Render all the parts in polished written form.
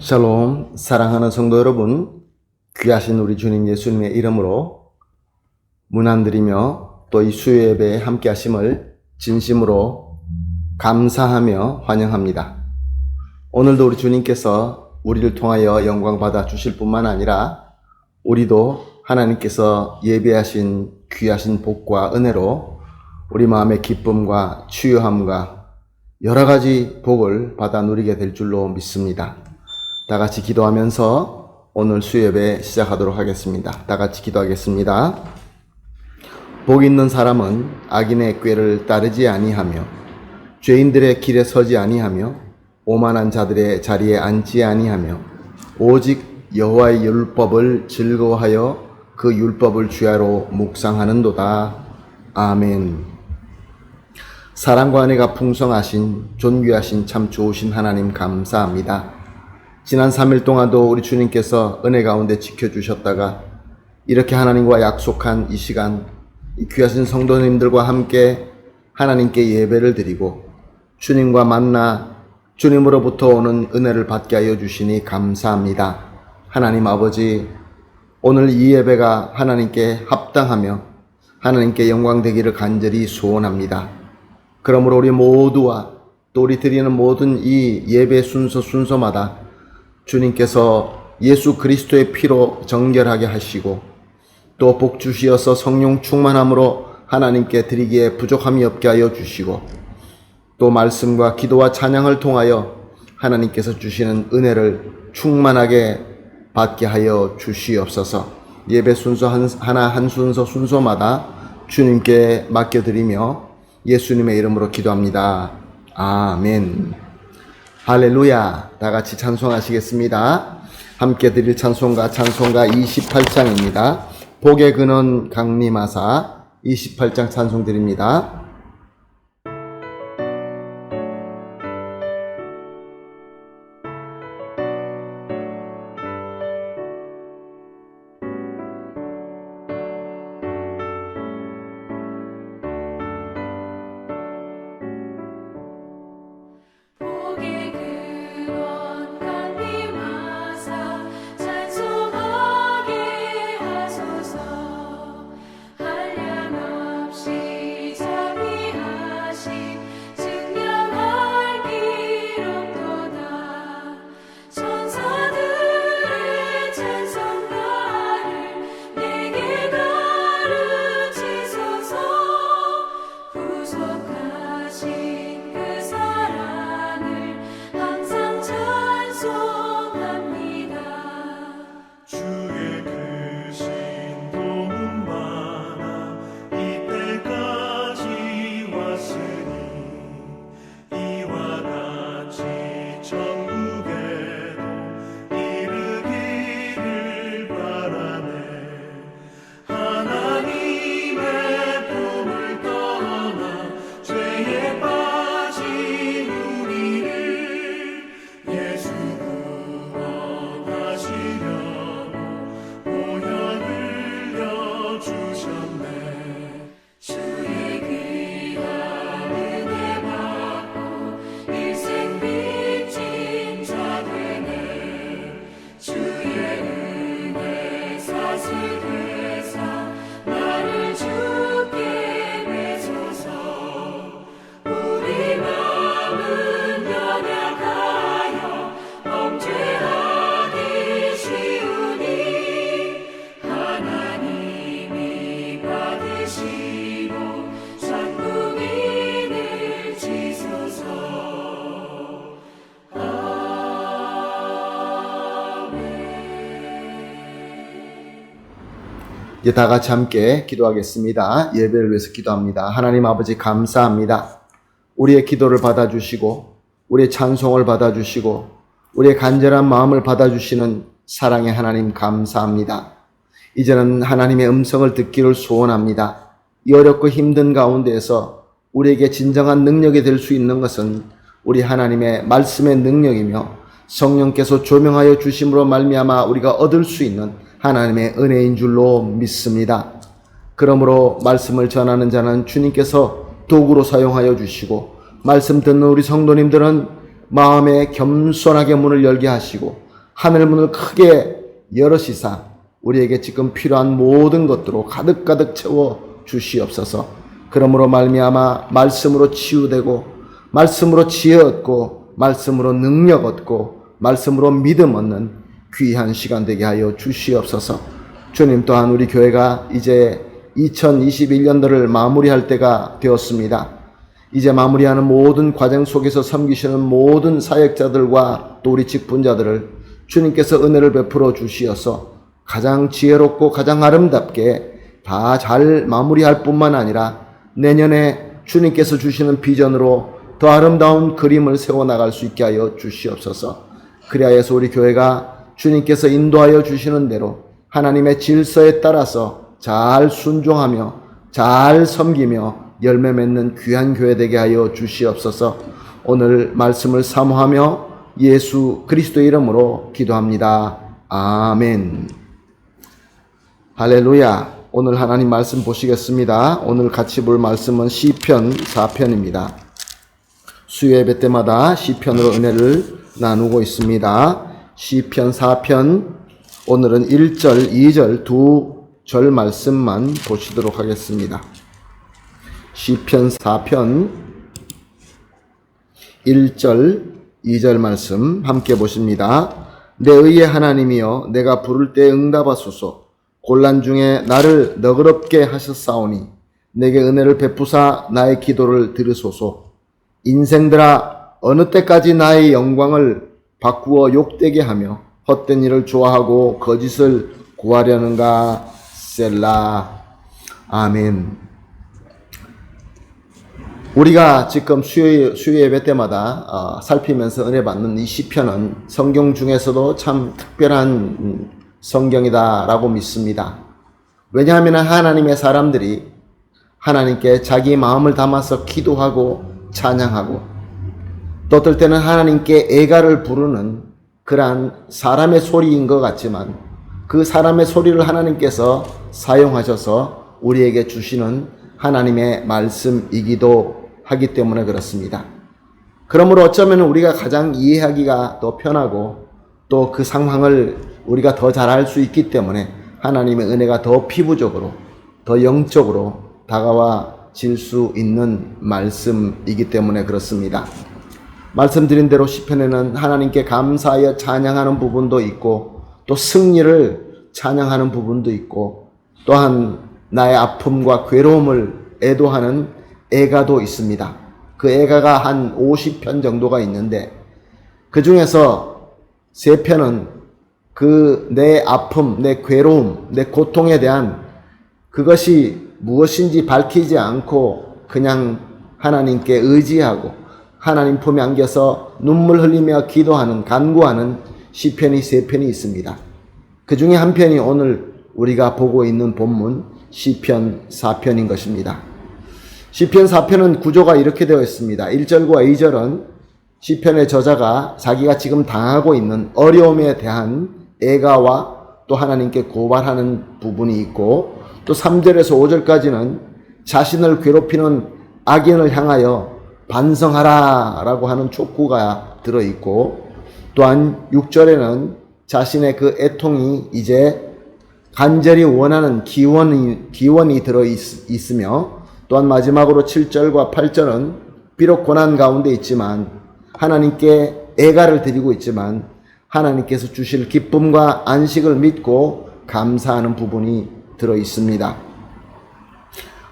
샬롬, 사랑하는 성도 여러분, 귀하신 우리 주님 예수님의 이름으로 문안드리며 또 이 수요 예배에 함께 하심을 진심으로 감사하며 환영합니다. 오늘도 우리 주님께서 우리를 통하여 영광 받아 주실 뿐만 아니라 우리도 하나님께서 예배하신 귀하신 복과 은혜로 우리 마음의 기쁨과 치유함과 여러 가지 복을 받아 누리게 될 줄로 믿습니다. 다 같이 기도하면서 오늘 수요예배 시작하도록 하겠습니다. 다 같이 기도하겠습니다. 복 있는 사람은 악인의 꾀를 따르지 아니하며 죄인들의 길에 서지 아니하며 오만한 자들의 자리에 앉지 아니하며 오직 여호와의 율법을 즐거워하여 그 율법을 주야로 묵상하는도다. 아멘. 사랑과 은혜가 풍성하신 존귀하신 참 좋으신 하나님 감사합니다. 지난 3일 동안도 우리 주님께서 은혜 가운데 지켜주셨다가 이렇게 하나님과 약속한 이 시간, 이 귀하신 성도님들과 함께 하나님께 예배를 드리고 주님과 만나 주님으로부터 오는 은혜를 받게 하여 주시니 감사합니다. 하나님 아버지, 오늘 이 예배가 하나님께 합당하며 하나님께 영광 되기를 간절히 소원합니다. 그러므로 우리 모두와 또 우리 드리는 모든 이 예배 순서마다 주님께서 예수 그리스도의 피로 정결하게 하시고 또 복 주시어서 성령 충만함으로 하나님께 드리기에 부족함이 없게 하여 주시고 또 말씀과 기도와 찬양을 통하여 하나님께서 주시는 은혜를 충만하게 받게 하여 주시옵소서. 예배 순서 하나 한 순서마다 주님께 맡겨드리며 예수님의 이름으로 기도합니다. 아멘. 할렐루야. 다 같이 찬송하시겠습니다. 함께 드릴 찬송가 28장입니다. 복의 근원 강림하사 28장 찬송 드립니다. 이제 다 같이 함께 기도하겠습니다. 예배를 위해서 기도합니다. 하나님 아버지 감사합니다. 우리의 기도를 받아주시고 우리의 찬송을 받아주시고 우리의 간절한 마음을 받아주시는 사랑의 하나님 감사합니다. 이제는 하나님의 음성을 듣기를 소원합니다. 이 어렵고 힘든 가운데에서 우리에게 진정한 능력이 될 수 있는 것은 우리 하나님의 말씀의 능력이며 성령께서 조명하여 주심으로 말미암아 우리가 얻을 수 있는 하나님의 은혜인 줄로 믿습니다. 그러므로 말씀을 전하는 자는 주님께서 도구로 사용하여 주시고 말씀 듣는 우리 성도님들은 마음에 겸손하게 문을 열게 하시고 하늘문을 크게 열으시사 우리에게 지금 필요한 모든 것들로 가득가득 채워 주시옵소서. 그러므로 말미암아 말씀으로 치유되고 말씀으로 지혜 얻고 말씀으로 능력 얻고 말씀으로 믿음 얻는 귀한 시간 되게 하여 주시옵소서. 주님, 또한 우리 교회가 이제 2021년도를 마무리할 때가 되었습니다. 이제 마무리하는 모든 과정 속에서 섬기시는 모든 사역자들과 또 우리 직분자들을 주님께서 은혜를 베풀어 주시어서 가장 지혜롭고 가장 아름답게 다 잘 마무리할 뿐만 아니라 내년에 주님께서 주시는 비전으로 더 아름다운 그림을 세워나갈 수 있게 하여 주시옵소서. 그리하여서 우리 교회가 주님께서 인도하여 주시는 대로 하나님의 질서에 따라서 잘 순종하며 잘 섬기며 열매 맺는 귀한 교회 되게 하여 주시옵소서. 오늘 말씀을 사모하며 예수 그리스도의 이름으로 기도합니다. 아멘. 할렐루야. 오늘 하나님 말씀 보시겠습니다. 오늘 같이 볼 말씀은 시편 4편입니다. 수요 예배 때마다 시편으로 은혜를 나누고 있습니다. 시편 4편, 오늘은 1절, 2절 두 절 말씀만 보시도록 하겠습니다. 시편 4편 1절, 2절 말씀 함께 보십니다. 내 의의 하나님이여, 내가 부를 때 응답하소서. 곤란 중에 나를 너그럽게 하셨사오니 내게 은혜를 베푸사 나의 기도를 들으소서. 인생들아, 어느 때까지 나의 영광을 바꾸어 욕되게 하며 헛된 일을 좋아하고 거짓을 구하려는가. 셀라. 아멘. 우리가 지금 수요 예배 때마다 살피면서 은혜 받는 이 시편은 성경 중에서도 참 특별한 성경이다라고 믿습니다. 왜냐하면 하나님의 사람들이 하나님께 자기 마음을 담아서 기도하고 찬양하고 또 어떨 때는 하나님께 애가를 부르는 그러한 사람의 소리인 것 같지만 그 사람의 소리를 하나님께서 사용하셔서 우리에게 주시는 하나님의 말씀이기도 하기 때문에 그렇습니다. 그러므로 어쩌면 우리가 가장 이해하기가 더 편하고 또 그 상황을 우리가 더 잘 알 수 있기 때문에 하나님의 은혜가 더 피부적으로 더 영적으로 다가와질 수 있는 말씀이기 때문에 그렇습니다. 말씀드린 대로 시편에는 하나님께 감사하여 찬양하는 부분도 있고 또 승리를 찬양하는 부분도 있고 또한 나의 아픔과 괴로움을 애도하는 애가도 있습니다. 그 애가가 한 50편 정도가 있는데 그 중에서 3편은 그 내 아픔, 내 괴로움, 내 고통에 대한 그것이 무엇인지 밝히지 않고 그냥 하나님께 의지하고 하나님 품에 안겨서 눈물 흘리며 기도하는 간구하는 시편이 3편이 있습니다. 그 중에 한 편이 오늘 우리가 보고 있는 본문 시편 4편인 것입니다. 시편 4편은 구조가 이렇게 되어 있습니다. 1절과 2절은 시편의 저자가 자기가 지금 당하고 있는 어려움에 대한 애가와 또 하나님께 고발하는 부분이 있고 또 3절에서 5절까지는 자신을 괴롭히는 악인을 향하여 반성하라 라고 하는 촉구가 들어있고 또한 6절에는 자신의 그 애통이 이제 간절히 원하는 기원이 들어있으며 또한 마지막으로 7절과 8절은 비록 고난 가운데 있지만 하나님께 애가를 드리고 있지만 하나님께서 주실 기쁨과 안식을 믿고 감사하는 부분이 들어있습니다.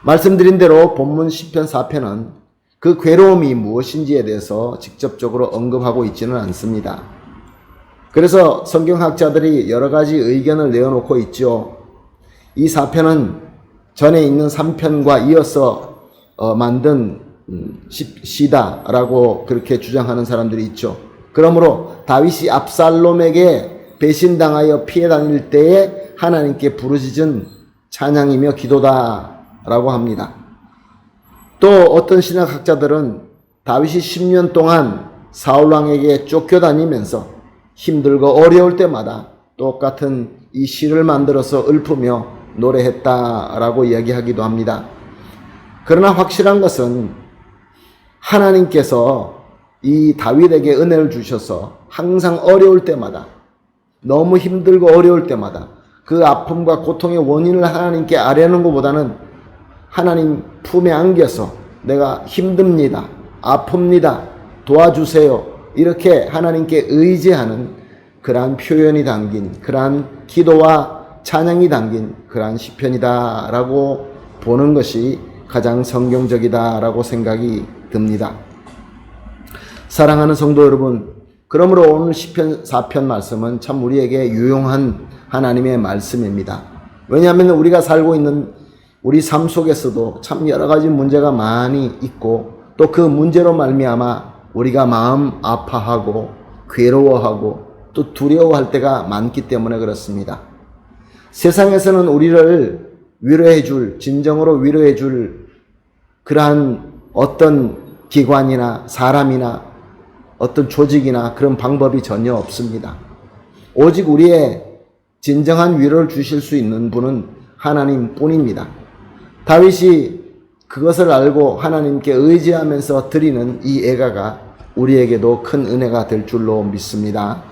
말씀드린 대로 본문 시편 4편은 그 괴로움이 무엇인지에 대해서 직접적으로 언급하고 있지는 않습니다. 그래서 성경학자들이 여러 가지 의견을 내어놓고 있죠. 이 4편은 전에 있는 3편과 이어서 만든 시다라고 그렇게 주장하는 사람들이 있죠. 그러므로 다윗이 압살롬에게 배신당하여 피해 다닐 때에 하나님께 부르짖은 찬양이며 기도다라고 합니다. 또 어떤 신학학자들은 다윗이 10년 동안 사울왕에게 쫓겨다니면서 힘들고 어려울 때마다 똑같은 이 시를 만들어서 읊으며 노래했다라고 이야기하기도 합니다. 그러나 확실한 것은 하나님께서 이 다윗에게 은혜를 주셔서 항상 어려울 때마다 너무 힘들고 어려울 때마다 그 아픔과 고통의 원인을 하나님께 아뢰는 것보다는 하나님 품에 안겨서 내가 힘듭니다, 아픕니다, 도와주세요, 이렇게 하나님께 의지하는 그러한 표현이 담긴, 그러한 기도와 찬양이 담긴 그러한 시편이다 라고 보는 것이 가장 성경적이다 라고 생각이 듭니다. 사랑하는 성도 여러분, 그러므로 오늘 시편 4편 말씀은 참 우리에게 유용한 하나님의 말씀입니다. 왜냐하면 우리가 살고 있는 우리 삶 속에서도 참 여러 가지 문제가 많이 있고, 또 그 문제로 말미암아 우리가 마음 아파하고 괴로워하고 또 두려워할 때가 많기 때문에 그렇습니다. 세상에서는 우리를 위로해 줄, 진정으로 위로해 줄 그러한 어떤 기관이나 사람이나 어떤 조직이나 그런 방법이 전혀 없습니다. 오직 우리의 진정한 위로를 주실 수 있는 분은 하나님 뿐입니다. 다윗이 그것을 알고 하나님께 의지하면서 드리는 이 애가가 우리에게도 큰 은혜가 될 줄로 믿습니다.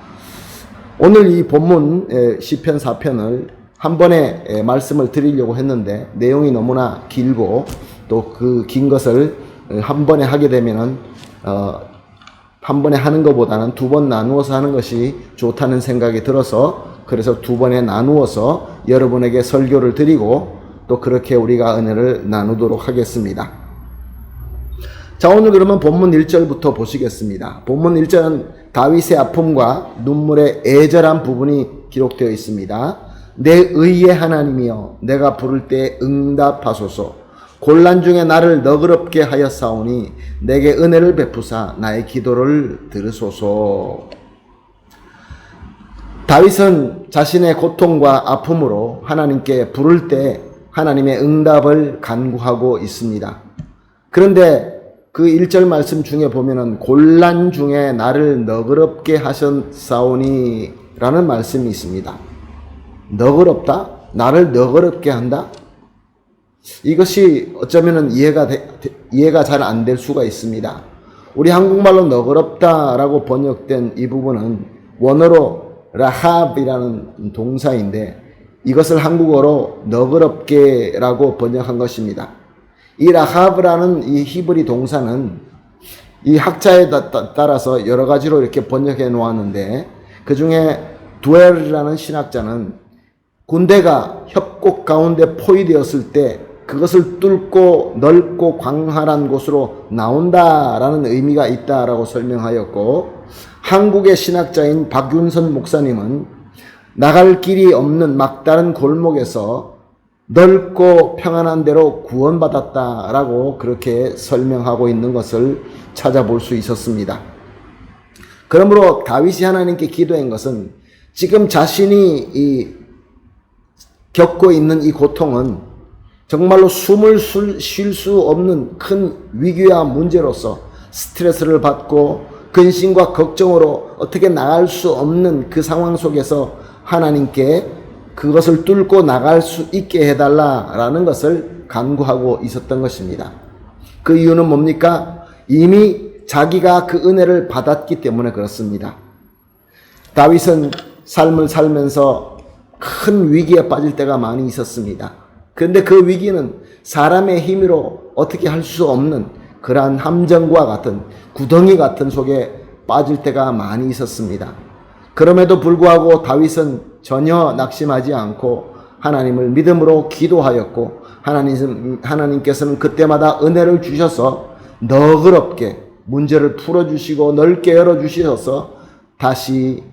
오늘 이 본문 시편 4편을 한 번에 말씀을 드리려고 했는데 내용이 너무나 길고 또 그 긴 것을 한 번에 하게 되면은 한 번에 하는 것보다는 두 번 나누어서 하는 것이 좋다는 생각이 들어서, 그래서 두 번에 나누어서 여러분에게 설교를 드리고 또 그렇게 우리가 은혜를 나누도록 하겠습니다. 자, 오늘 그러면 본문 1절부터 보시겠습니다. 본문 1절은 다윗의 아픔과 눈물의 애절한 부분이 기록되어 있습니다. 내 의의 하나님이여, 내가 부를 때 응답하소서. 곤란 중에 나를 너그럽게 하였사오니 내게 은혜를 베푸사 나의 기도를 들으소서. 다윗은 자신의 고통과 아픔으로 하나님께 부를 때 하나님의 응답을 간구하고 있습니다. 그런데 그 1절 말씀 중에 보면은 곤란 중에 나를 너그럽게 하셨사오니 라는 말씀이 있습니다. 너그럽다? 나를 너그럽게 한다? 이것이 어쩌면은 이해가 잘 안 될 수가 있습니다. 우리 한국말로 너그럽다라고 번역된 이 부분은 원어로 라합이라는 동사인데 이것을 한국어로 너그럽게라고 번역한 것입니다. 이 라합이라는 이 히브리 동사는 이 학자에 따라서 여러 가지로 이렇게 번역해 놓았는데, 그 중에 두엘이라는 신학자는 군대가 협곡 가운데 포위되었을 때 그것을 뚫고 넓고 광활한 곳으로 나온다라는 의미가 있다라고 설명하였고, 한국의 신학자인 박윤선 목사님은 나갈 길이 없는 막다른 골목에서 넓고 평안한 데로 구원받았다라고 그렇게 설명하고 있는 것을 찾아볼 수 있었습니다. 그러므로 다윗이 하나님께 기도한 것은 지금 자신이 겪고 있는 이 고통은 정말로 숨을 쉴 수 없는 큰 위기와 문제로서 스트레스를 받고 근심과 걱정으로 어떻게 나갈 수 없는 그 상황 속에서 하나님께 그것을 뚫고 나갈 수 있게 해달라라는 것을 간구하고 있었던 것입니다. 그 이유는 뭡니까? 이미 자기가 그 은혜를 받았기 때문에 그렇습니다. 다윗은 삶을 살면서 큰 위기에 빠질 때가 많이 있었습니다. 그런데 그 위기는 사람의 힘으로 어떻게 할 수 없는 그러한 함정과 같은 구덩이 같은 속에 빠질 때가 많이 있었습니다. 그럼에도 불구하고 다윗은 전혀 낙심하지 않고 하나님을 믿음으로 기도하였고, 하나님께서는 그때마다 은혜를 주셔서 너그럽게 문제를 풀어주시고 넓게 열어주셔서 다시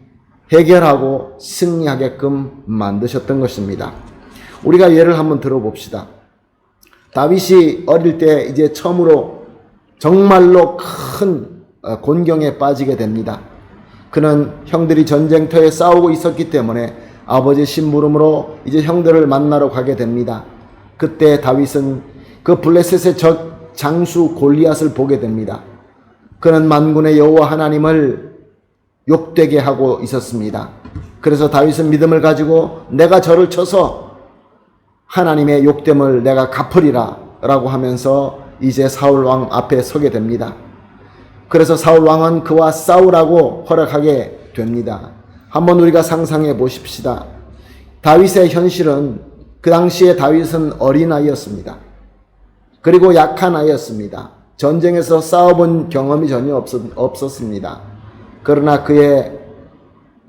해결하고 승리하게끔 만드셨던 것입니다. 우리가 예를 한번 들어봅시다. 다윗이 어릴 때 이제 처음으로 정말로 큰 곤경에 빠지게 됩니다. 그는 형들이 전쟁터에 싸우고 있었기 때문에 아버지 심부름으로 이제 형들을 만나러 가게 됩니다. 그때 다윗은 그 블레셋의 적 장수 골리앗을 보게 됩니다. 그는 만군의 여호와 하나님을 욕되게 하고 있었습니다. 그래서 다윗은 믿음을 가지고 내가 저를 쳐서 하나님의 욕됨을 내가 갚으리라 라고 하면서 이제 사울 왕 앞에 서게 됩니다. 그래서 사울 왕은 그와 싸우라고 허락하게 됩니다. 한번 우리가 상상해 보십시다. 다윗의 현실은 그 당시에 다윗은 어린아이였습니다. 그리고 약한 아이였습니다. 전쟁에서 싸워본 경험이 전혀 없었습니다. 그러나 그의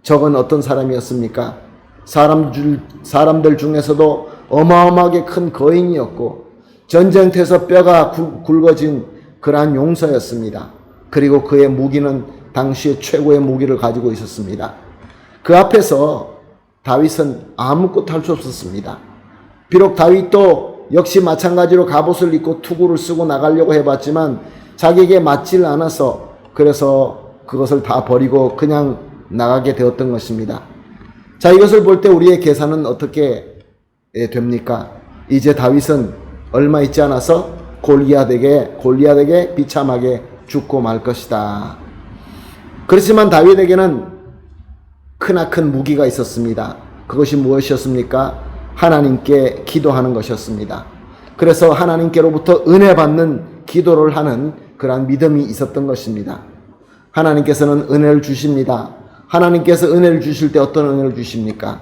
적은 어떤 사람이었습니까? 사람들 중에서도 어마어마하게 큰 거인이었고 전쟁터에서 뼈가 굵어진 그러한 용사였습니다. 그리고 그의 무기는 당시의 최고의 무기를 가지고 있었습니다. 그 앞에서 다윗은 아무것도 할 수 없었습니다. 비록 다윗도 역시 마찬가지로 갑옷을 입고 투구를 쓰고 나가려고 해봤지만 자기에게 맞질 않아서 그래서 그것을 다 버리고 그냥 나가게 되었던 것입니다. 자, 이것을 볼 때 우리의 계산은 어떻게 됩니까? 이제 다윗은 얼마 있지 않아서 골리앗에게 비참하게 죽고 말 것이다. 그렇지만 다윗에게는 크나큰 무기가 있었습니다. 그것이 무엇이었습니까? 하나님께 기도하는 것이었습니다. 그래서 하나님께로부터 은혜 받는 기도를 하는 그러한 믿음이 있었던 것입니다. 하나님께서는 은혜를 주십니다. 하나님께서 은혜를 주실 때 어떤 은혜를 주십니까?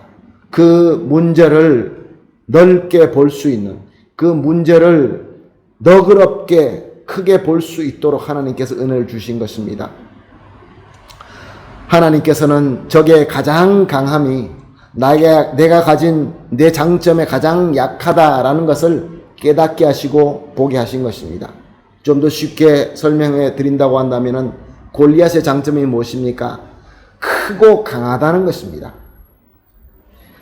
그 문제를 넓게 볼 수 있는, 그 문제를 너그럽게 크게 볼 수 있도록 하나님께서 은혜를 주신 것입니다. 하나님께서는 적의 가장 강함이 내가 가진 내 장점에 가장 약하다라는 것을 깨닫게 하시고 보게 하신 것입니다. 좀 더 쉽게 설명해 드린다고 한다면 골리앗의 장점이 무엇입니까? 크고 강하다는 것입니다.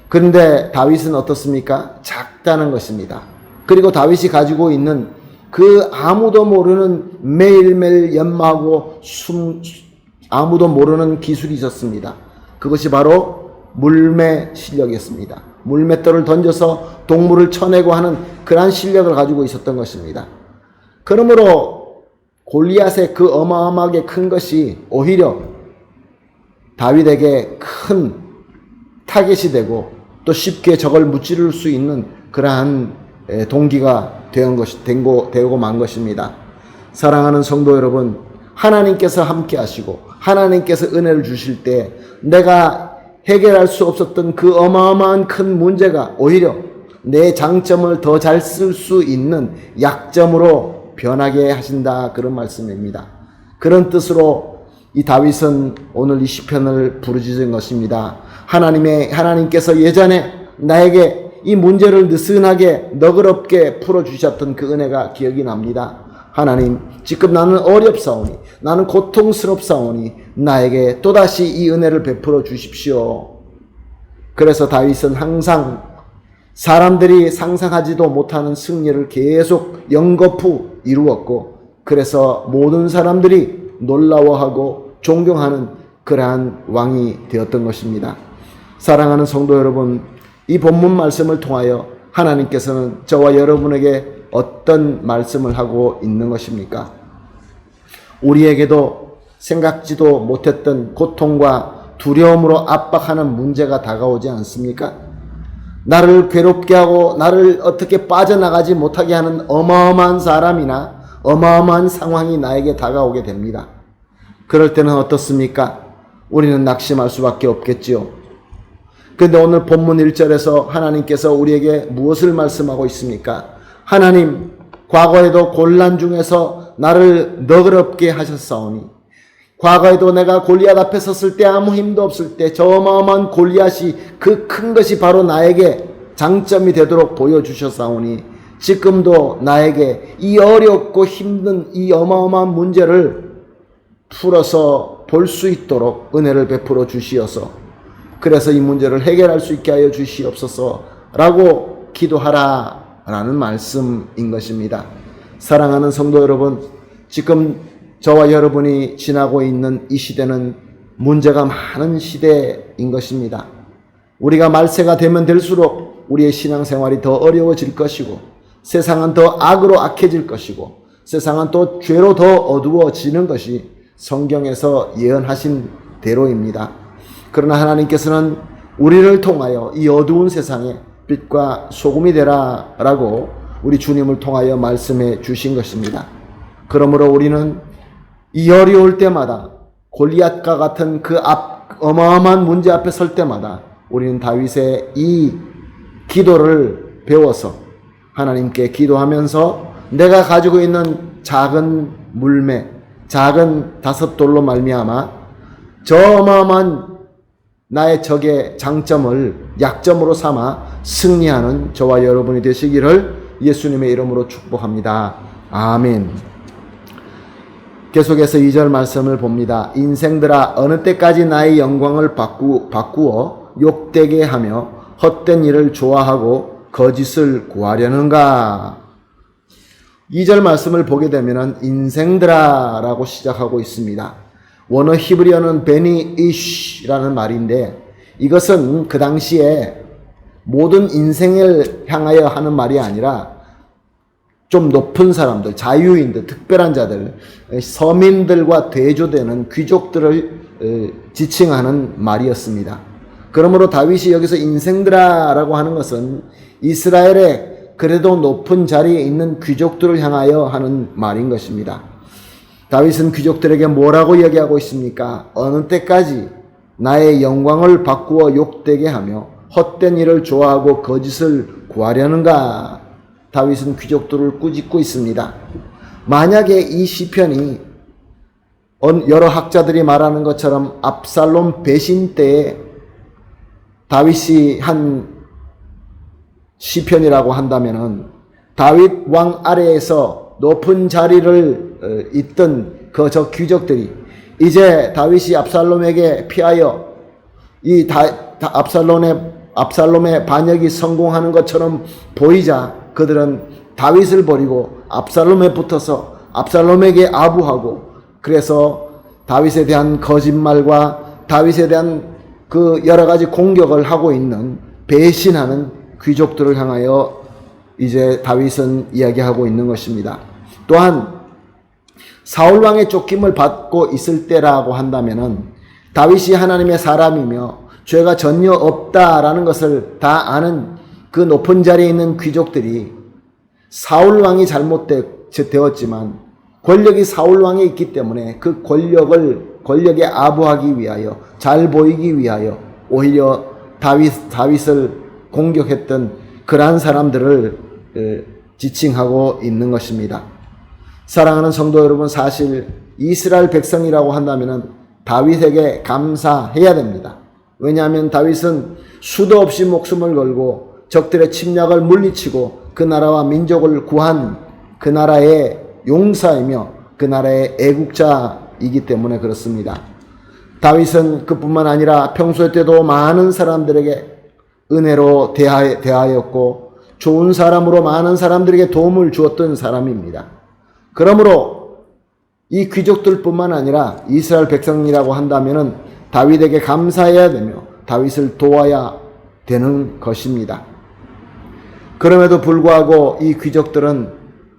그런데 다윗은 어떻습니까? 작다는 것입니다. 그리고 다윗이 가지고 있는 그 아무도 모르는 매일매일 연마하고 아무도 모르는 기술이 있었습니다. 그것이 바로 물매 실력이었습니다. 물맷돌을 던져서 동물을 쳐내고 하는 그러한 실력을 가지고 있었던 것입니다. 그러므로 골리앗의 그 어마어마하게 큰 것이 오히려 다윗에게 큰 타겟이 되고 또 쉽게 적을 무찌를 수 있는 그러한 동기가 되고 만 것입니다. 사랑하는 성도 여러분, 하나님께서 함께 하시고 하나님께서 은혜를 주실 때 내가 해결할 수 없었던 그 어마어마한 큰 문제가 오히려 내 장점을 더 잘 쓸 수 있는 약점으로 변하게 하신다, 그런 말씀입니다. 그런 뜻으로 이 다윗은 오늘 이 시편을 부르짖은 것입니다. 하나님께서 예전에 나에게 이 문제를 느슨하게 너그럽게 풀어주셨던 그 은혜가 기억이 납니다. 하나님, 지금 나는 어렵사오니, 나는 고통스럽사오니 나에게 또다시 이 은혜를 베풀어 주십시오. 그래서 다윗은 항상 사람들이 상상하지도 못하는 승리를 계속 연거푸 이루었고, 그래서 모든 사람들이 놀라워하고 존경하는 그러한 왕이 되었던 것입니다. 사랑하는 성도 여러분, 이 본문 말씀을 통하여 하나님께서는 저와 여러분에게 어떤 말씀을 하고 있는 것입니까? 우리에게도 생각지도 못했던 고통과 두려움으로 압박하는 문제가 다가오지 않습니까? 나를 괴롭게 하고 나를 어떻게 빠져나가지 못하게 하는 어마어마한 사람이나 어마어마한 상황이 나에게 다가오게 됩니다. 그럴 때는 어떻습니까? 우리는 낙심할 수밖에 없겠지요. 그런데 오늘 본문 1절에서 하나님께서 우리에게 무엇을 말씀하고 있습니까? 하나님, 과거에도 곤란 중에서 나를 너그럽게 하셨사오니, 과거에도 내가 골리앗 앞에 섰을 때 아무 힘도 없을 때 저 어마어마한 골리앗이 그 큰 것이 바로 나에게 장점이 되도록 보여주셨사오니, 지금도 나에게 이 어렵고 힘든 이 어마어마한 문제를 풀어서 볼 수 있도록 은혜를 베풀어 주시어서, 그래서 이 문제를 해결할 수 있게 하여 주시옵소서 라고 기도하라 라는 말씀인 것입니다. 사랑하는 성도 여러분, 지금 저와 여러분이 지나고 있는 이 시대는 문제가 많은 시대인 것입니다. 우리가 말세가 되면 될수록 우리의 신앙생활이 더 어려워질 것이고, 세상은 더 악으로 악해질 것이고, 세상은 또 죄로 더 어두워지는 것이 성경에서 예언하신 대로입니다. 그러나 하나님께서는 우리를 통하여 이 어두운 세상에 빛과 소금이 되라 라고 우리 주님을 통하여 말씀해 주신 것입니다. 그러므로 우리는 이 어려울 때마다 골리앗과 같은 그 어마어마한 문제 앞에 설 때마다 우리는 다윗의 이 기도를 배워서 하나님께 기도하면서 내가 가지고 있는 작은 물매, 작은 5돌로 말미암아 저 어마어마한 나의 적의 장점을 약점으로 삼아 승리하는 저와 여러분이 되시기를 예수님의 이름으로 축복합니다. 아멘. 계속해서 2절 말씀을 봅니다. 인생들아 어느 때까지 나의 영광을 바꾸어 욕되게 하며 헛된 일을 좋아하고 거짓을 구하려는가. 2절 말씀을 보게 되면 인생들아 라고 시작하고 있습니다. 원어 히브리어는 베니 이쉬라는 말인데 이것은 그 당시에 모든 인생을 향하여 하는 말이 아니라 좀 높은 사람들, 자유인들, 특별한 자들, 서민들과 대조되는 귀족들을 지칭하는 말이었습니다. 그러므로 다윗이 여기서 인생들아라고 하는 것은 이스라엘의 그래도 높은 자리에 있는 귀족들을 향하여 하는 말인 것입니다. 다윗은 귀족들에게 뭐라고 이야기하고 있습니까? 어느 때까지 나의 영광을 바꾸어 욕되게 하며 헛된 일을 좋아하고 거짓을 구하려는가? 다윗은 귀족들을 꾸짖고 있습니다. 만약에 이 시편이 여러 학자들이 말하는 것처럼 압살롬 배신 때에 다윗이 한 시편이라고 한다면은 다윗 왕 아래에서 높은 자리를 잇던 저 귀족들이 이제 다윗이 압살롬에게 피하여 이 압살롬의 반역이 성공하는 것처럼 보이자 그들은 다윗을 버리고 압살롬에 붙어서 압살롬에게 아부하고 그래서 다윗에 대한 거짓말과 다윗에 대한 그 여러 가지 공격을 하고 있는 배신하는 귀족들을 향하여 이제 다윗은 이야기하고 있는 것입니다. 또한 사울왕의 쫓김을 받고 있을 때라고 한다면은 다윗이 하나님의 사람이며 죄가 전혀 없다라는 것을 다 아는 그 높은 자리에 있는 귀족들이 사울왕이 잘못되었지만 권력이 사울왕에 있기 때문에 그 권력에 아부하기 위하여 잘 보이기 위하여 오히려 다윗을 공격했던 그러한 사람들을 지칭하고 있는 것입니다. 사랑하는 성도 여러분, 사실 이스라엘 백성이라고 한다면 다윗에게 감사해야 됩니다. 왜냐하면 다윗은 수도 없이 목숨을 걸고 적들의 침략을 물리치고 그 나라와 민족을 구한 그 나라의 용사이며 그 나라의 애국자이기 때문에 그렇습니다. 다윗은 그뿐만 아니라 평소 때도 많은 사람들에게 은혜로 대하였고 좋은 사람으로 많은 사람들에게 도움을 주었던 사람입니다. 그러므로 이 귀족들뿐만 아니라 이스라엘 백성이라고 한다면 다윗에게 감사해야 되며 다윗을 도와야 되는 것입니다. 그럼에도 불구하고 이 귀족들은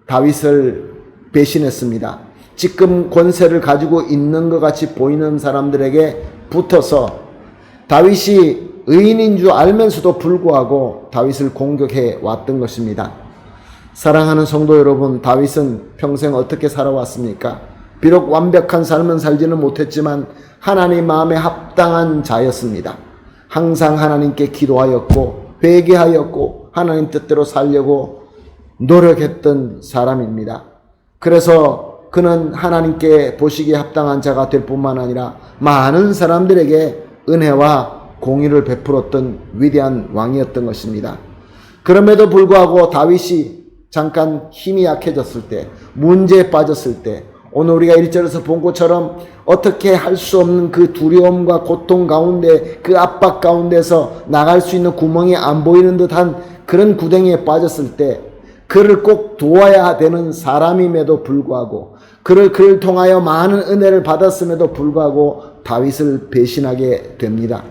다윗을 배신했습니다. 지금 권세를 가지고 있는 것 같이 보이는 사람들에게 붙어서 다윗이 의인인 줄 알면서도 불구하고 다윗을 공격해 왔던 것입니다. 사랑하는 성도 여러분, 다윗은 평생 어떻게 살아왔습니까? 비록 완벽한 삶은 살지는 못했지만 하나님 마음에 합당한 자였습니다. 항상 하나님께 기도하였고 회개하였고 하나님 뜻대로 살려고 노력했던 사람입니다. 그래서 그는 하나님께 보시기에 합당한 자가 될 뿐만 아니라 많은 사람들에게 은혜와 공의를 베풀었던 위대한 왕이었던 것입니다. 그럼에도 불구하고 다윗이 잠깐 힘이 약해졌을 때, 문제에 빠졌을 때, 오늘 우리가 1절에서 본 것처럼 어떻게 할 수 없는 그 두려움과 고통 가운데, 그 압박 가운데서 나갈 수 있는 구멍이 안 보이는 듯한 그런 구덩이에 빠졌을 때 그를 꼭 도와야 되는 사람임에도 불구하고 그를 통하여 많은 은혜를 받았음에도 불구하고 다윗을 배신하게 됩니다.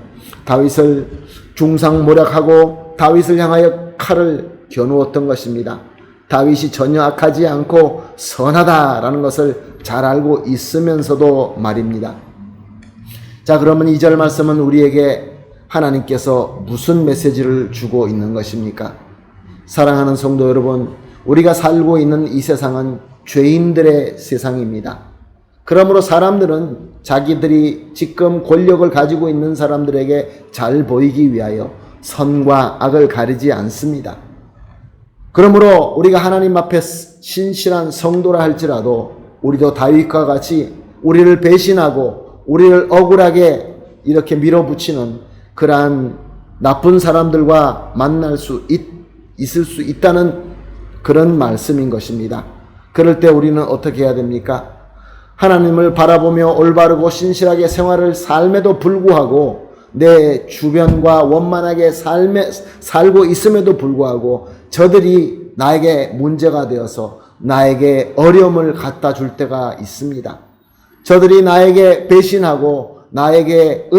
다윗을 중상모략하고 다윗을 향하여 칼을 겨누었던 것입니다. 다윗이 전혀 악하지 않고 선하다라는 것을 잘 알고 있으면서도 말입니다. 자, 그러면 2절 말씀은 우리에게 하나님께서 무슨 메시지를 주고 있는 것입니까? 사랑하는 성도 여러분, 우리가 살고 있는 이 세상은 죄인들의 세상입니다. 그러므로 사람들은 자기들이 지금 권력을 가지고 있는 사람들에게 잘 보이기 위하여 선과 악을 가리지 않습니다. 그러므로 우리가 하나님 앞에 신실한 성도라 할지라도 우리도 다윗과 같이 우리를 배신하고 우리를 억울하게 이렇게 밀어붙이는 그러한 나쁜 사람들과 만날 수 있을 수 있다는 그런 말씀인 것입니다. 그럴 때 우리는 어떻게 해야 됩니까? 하나님을 바라보며 올바르고 신실하게 생활을 삶에도 불구하고 내 주변과 원만하게 살고 있음에도 불구하고 저들이 나에게 문제가 되어서 나에게 어려움을 갖다 줄 때가 있습니다. 저들이 나에게 배신하고 나에게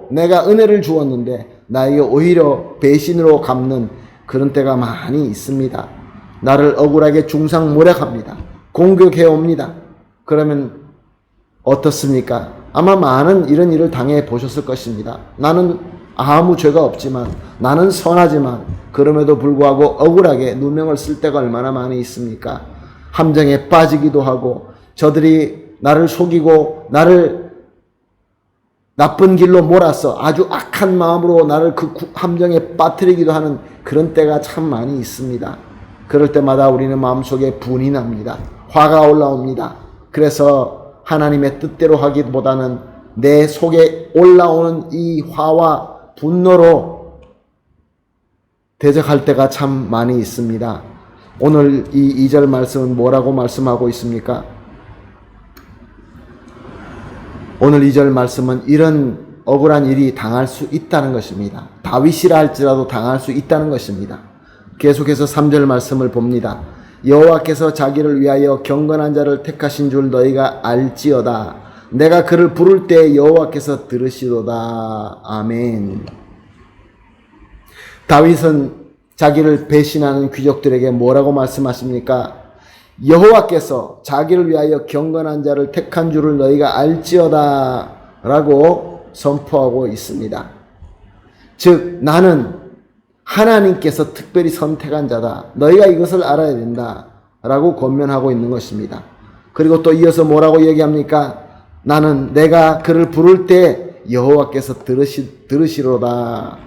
내가 은혜를 주었는데 나에게 오히려 배신으로 갚는 그런 때가 많이 있습니다. 나를 억울하게 중상모략합니다. 공격해 옵니다. 그러면 어떻습니까? 아마 많은 이런 일을 당해 보셨을 것입니다. 나는 아무 죄가 없지만, 나는 선하지만 그럼에도 불구하고 억울하게 누명을 쓸 때가 얼마나 많이 있습니까? 함정에 빠지기도 하고 저들이 나를 속이고 나를 나쁜 길로 몰아서 아주 악한 마음으로 나를 그 함정에 빠뜨리기도 하는 그런 때가 참 많이 있습니다. 그럴 때마다 우리는 마음속에 분이 납니다. 화가 올라옵니다. 그래서 하나님의 뜻대로 하기보다는 내 속에 올라오는 이 화와 분노로 대적할 때가 참 많이 있습니다. 오늘 이 2절 말씀은 뭐라고 말씀하고 있습니까? 오늘 2절 말씀은 이런 억울한 일이 당할 수 있다는 것입니다. 다윗이라 할지라도 당할 수 있다는 것입니다. 계속해서 3절 말씀을 봅니다. 여호와께서 자기를 위하여 경건한 자를 택하신 줄 너희가 알지어다. 내가 그를 부를 때 여호와께서 들으시도다. 아멘. 다윗은 자기를 배신하는 귀족들에게 뭐라고 말씀하십니까? 여호와께서 자기를 위하여 경건한 자를 택한 줄을 너희가 알지어다 라고 선포하고 있습니다. 즉 나는 하나님께서 특별히 선택한 자다. 너희가 이것을 알아야 된다 라고 권면하고 있는 것입니다. 그리고 또 이어서 뭐라고 얘기합니까? 나는 내가 그를 부를 때 여호와께서 들으시로다.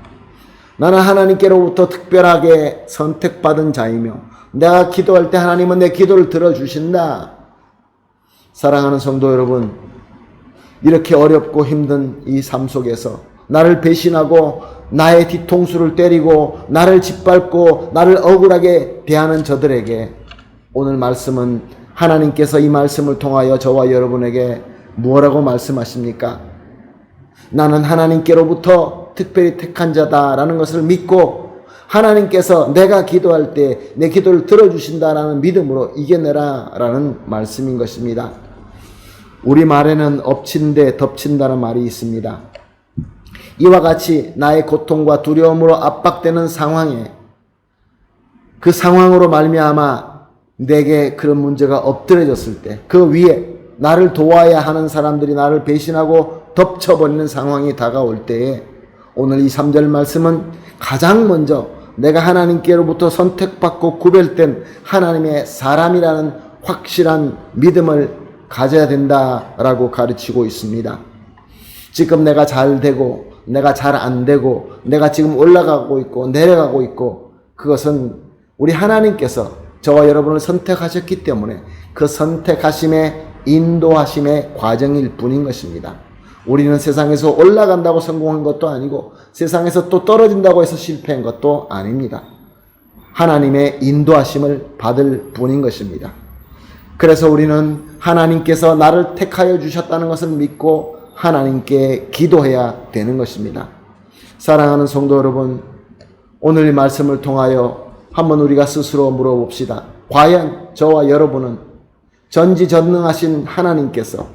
나는 하나님께로부터 특별하게 선택받은 자이며 내가 기도할 때 하나님은 내 기도를 들어주신다. 사랑하는 성도 여러분, 이렇게 어렵고 힘든 이 삶 속에서 나를 배신하고 나의 뒤통수를 때리고 나를 짓밟고 나를 억울하게 대하는 저들에게 오늘 말씀은 하나님께서 이 말씀을 통하여 저와 여러분에게 무엇라고 말씀하십니까? 나는 하나님께로부터 특별히 택한 자다라는 것을 믿고 하나님께서 내가 기도할 때 내 기도를 들어주신다라는 믿음으로 이겨내라라는 말씀인 것입니다. 우리말에는 엎친 데 덮친다는 말이 있습니다. 이와 같이 나의 고통과 두려움으로 압박되는 상황에 그 상황으로 말미암아 내게 그런 문제가 엎드려졌을 때 그 위에 나를 도와야 하는 사람들이 나를 배신하고 덮쳐버리는 상황이 다가올 때에 오늘 이 3절 말씀은 가장 먼저 내가 하나님께로부터 선택받고 구별된 하나님의 사람이라는 확실한 믿음을 가져야 된다라고 가르치고 있습니다. 지금 내가 잘 되고 내가 잘 안 되고 내가 지금 올라가고 있고 내려가고 있고 그것은 우리 하나님께서 저와 여러분을 선택하셨기 때문에 그 선택하심의 인도하심의 과정일 뿐인 것입니다. 우리는 세상에서 올라간다고 성공한 것도 아니고 세상에서 또 떨어진다고 해서 실패한 것도 아닙니다. 하나님의 인도하심을 받을 뿐인 것입니다. 그래서 우리는 하나님께서 나를 택하여 주셨다는 것을 믿고 하나님께 기도해야 되는 것입니다. 사랑하는 성도 여러분, 오늘 이 말씀을 통하여 한번 우리가 스스로 물어봅시다. 과연 저와 여러분은 전지전능하신 하나님께서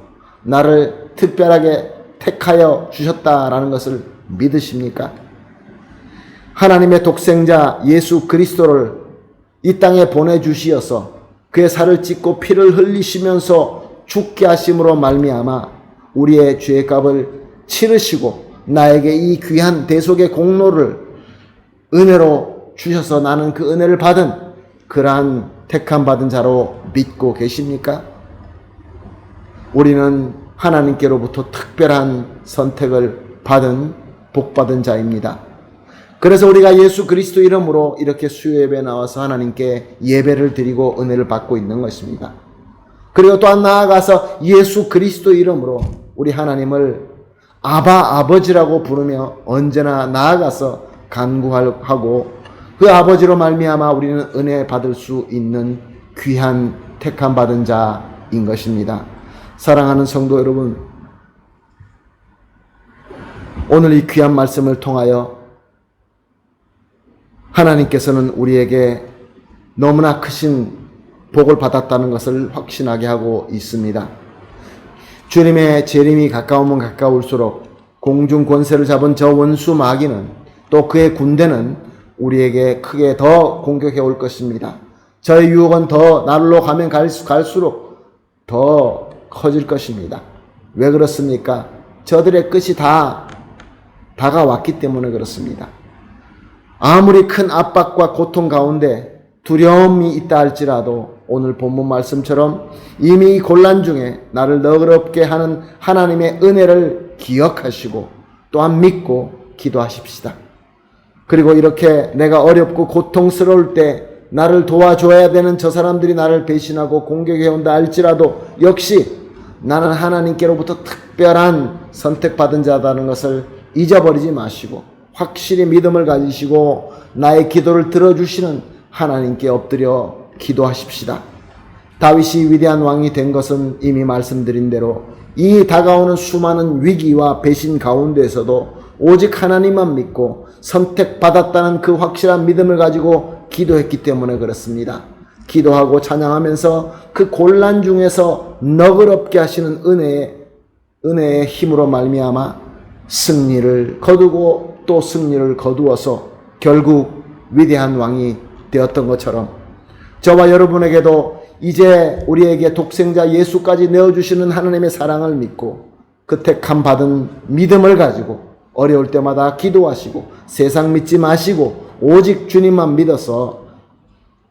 나를 특별하게 택하여 주셨다라는 것을 믿으십니까? 하나님의 독생자 예수 그리스도를 이 땅에 보내주시어서 그의 살을 찢고 피를 흘리시면서 죽게 하심으로 말미암아 우리의 죄의 값을 치르시고 나에게 이 귀한 대속의 공로를 은혜로 주셔서 나는 그 은혜를 받은 그러한 택함 받은 자로 믿고 계십니까? 우리는 하나님께로부터 특별한 선택을 받은 복받은 자입니다. 그래서 우리가 예수 그리스도 이름으로 이렇게 수요예배에 나와서 하나님께 예배를 드리고 은혜를 받고 있는 것입니다. 그리고 또한 나아가서 예수 그리스도 이름으로 우리 하나님을 아버지라고 부르며 언제나 나아가서 간구하고 그 아버지로 말미암아 우리는 은혜 받을 수 있는 귀한 택함 받은 자인 것입니다. 사랑하는 성도 여러분, 오늘 이 귀한 말씀을 통하여 하나님께서는 우리에게 너무나 크신 복을 받았다는 것을 확신하게 하고 있습니다. 주님의 재림이 가까우면 가까울수록 공중 권세를 잡은 저 원수 마귀는 또 그의 군대는 우리에게 크게 더 공격해 올 것입니다. 저의 유혹은 더 날로 가면 갈수록 더 커질 것입니다. 왜 그렇습니까? 저들의 끝이 다 다가왔기 때문에 그렇습니다. 아무리 큰 압박과 고통 가운데 두려움이 있다 할지라도 오늘 본문 말씀처럼 이미 이 곤란 중에 나를 너그럽게 하는 하나님의 은혜를 기억하시고 또한 믿고 기도하십시다. 그리고 이렇게 내가 어렵고 고통스러울 때 나를 도와줘야 되는 저 사람들이 나를 배신하고 공격해 온다 할지라도 역시 나는 하나님께로부터 특별한 선택받은 자다는 것을 잊어버리지 마시고 확실히 믿음을 가지시고 나의 기도를 들어주시는 하나님께 엎드려 기도하십시다. 다윗이 위대한 왕이 된 것은 이미 말씀드린 대로 이 다가오는 수많은 위기와 배신 가운데에서도 오직 하나님만 믿고 선택받았다는 그 확실한 믿음을 가지고 기도했기 때문에 그렇습니다. 기도하고 찬양하면서 그 곤란 중에서 너그럽게 하시는 은혜의 힘으로 말미암아 승리를 거두고 또 승리를 거두어서 결국 위대한 왕이 되었던 것처럼 저와 여러분에게도 이제 우리에게 독생자 예수까지 내어주시는 하나님의 사랑을 믿고 그 택함 받은 믿음을 가지고 어려울 때마다 기도하시고 세상 믿지 마시고 오직 주님만 믿어서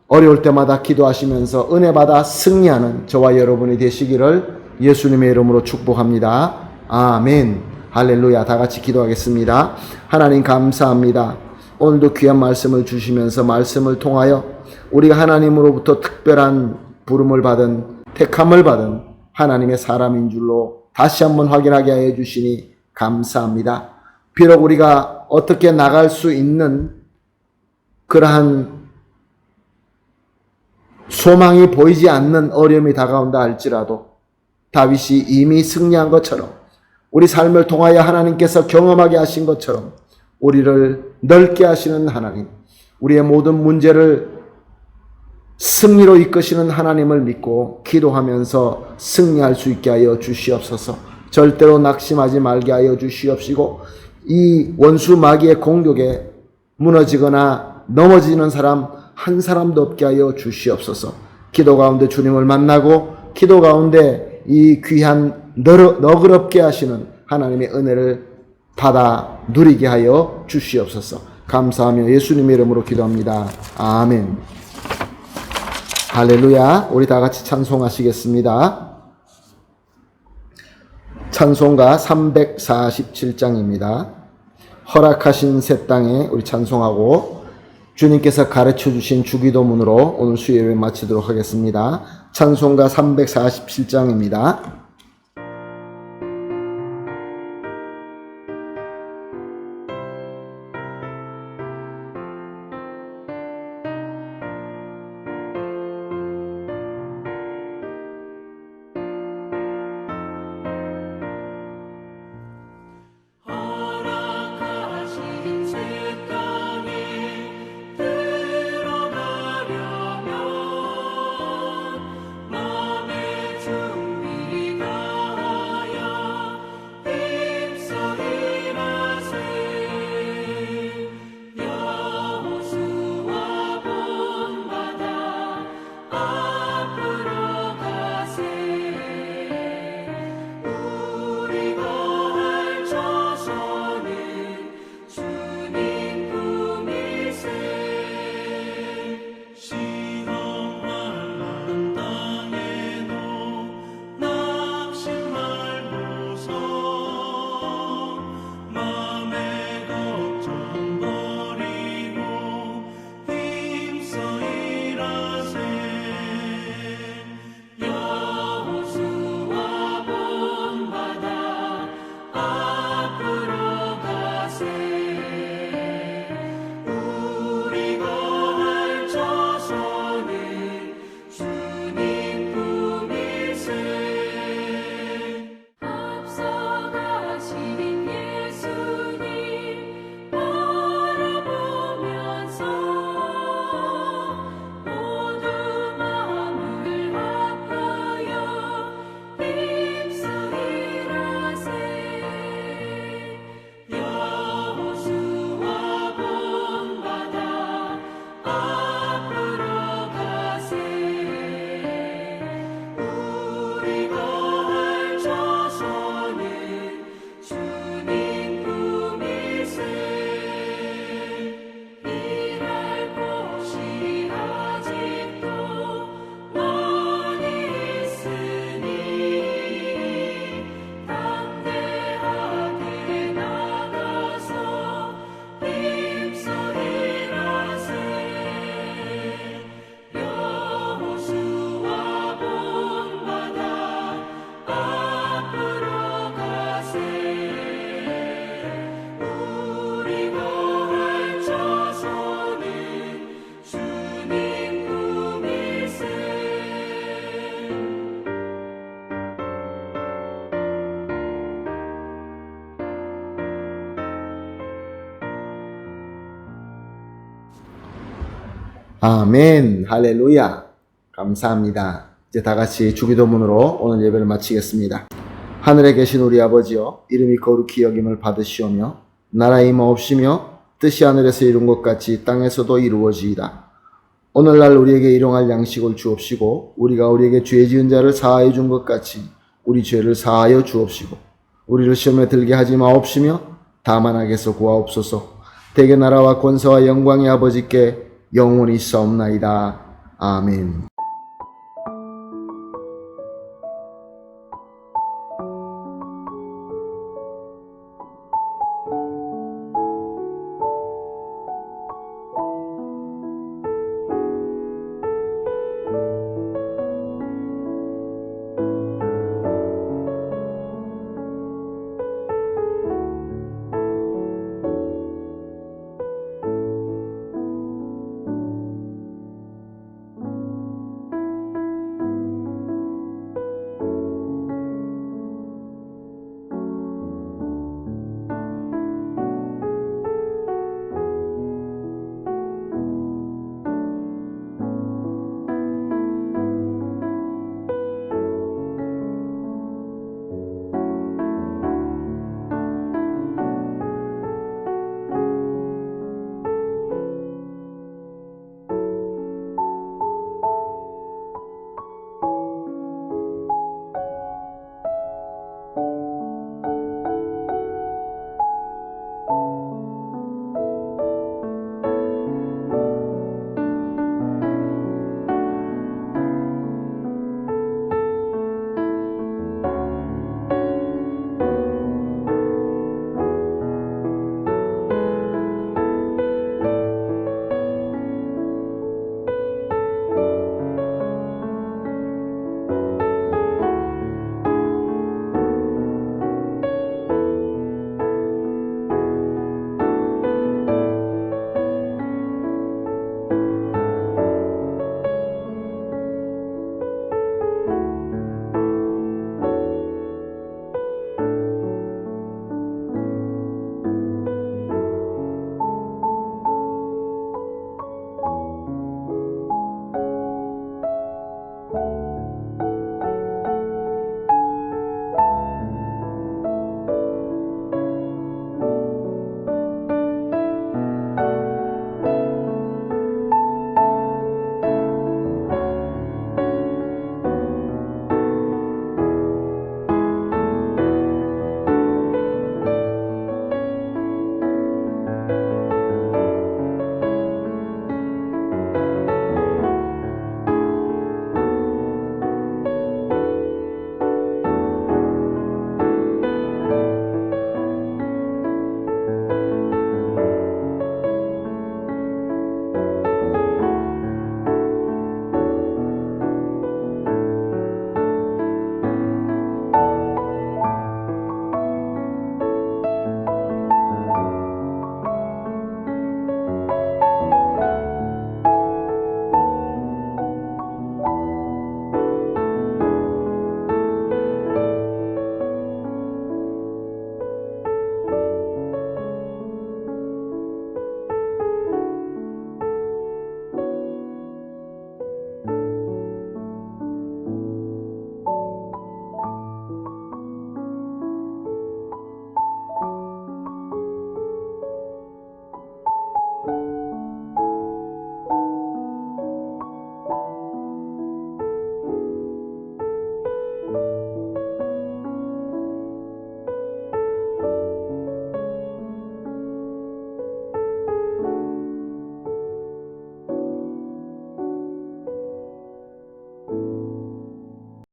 어려울 때마다 기도하시면서 은혜 받아 승리하는 저와 여러분이 되시기를 예수님의 이름으로 축복합니다. 아멘. 할렐루야. 다 같이 기도하겠습니다. 하나님 감사합니다. 오늘도 귀한 말씀을 주시면서 말씀을 통하여 우리가 하나님으로부터 특별한 부름을 받은 택함을 받은 하나님의 사람인 줄로 다시 한번 확인하게 하여 주시니 감사합니다. 비록 우리가 어떻게 나갈 수 있는 그러한 소망이 보이지 않는 어려움이 다가온다 할지라도 다윗이 이미 승리한 것처럼 우리 삶을 통하여 하나님께서 경험하게 하신 것처럼 우리를 넓게 하시는 하나님, 우리의 모든 문제를 승리로 이끄시는 하나님을 믿고 기도하면서 승리할 수 있게 하여 주시옵소서. 절대로 낙심하지 말게 하여 주시옵시고 이 원수 마귀의 공격에 무너지거나 넘어지는 사람 한 사람도 없게 하여 주시옵소서. 기도 가운데 주님을 만나고 기도 가운데 이 귀한 너그럽게 하시는 하나님의 은혜를 받아 누리게 하여 주시옵소서. 감사하며 예수님의 이름으로 기도합니다. 아멘. 할렐루야. 우리 다 같이 찬송하시겠습니다. 찬송가 347장입니다. 허락하신 새 땅에 우리 찬송하고 주님께서 가르쳐 주신 주기도문으로 오늘 수요일을 마치도록 하겠습니다. 찬송가 347장입니다. 준비 아멘. 할렐루야. 감사합니다. 이제 다 같이 주기도문으로 오늘 예배를 마치겠습니다. 하늘에 계신 우리 아버지여, 이름이 거룩히 여김을 받으시오며 나라의 임하옵시며 뜻이 하늘에서 이룬 것 같이 땅에서도 이루어지이다. 오늘날 우리에게 일용할 양식을 주옵시고 우리가 우리에게 죄 지은 자를 사하여 준 것 같이 우리 죄를 사하여 주옵시고 우리를 시험에 들게 하지 마옵시며 다만 악에서 구하옵소서. 대개 나라와 권세와 영광의 아버지께 영원히 있사옵나이다. 아멘.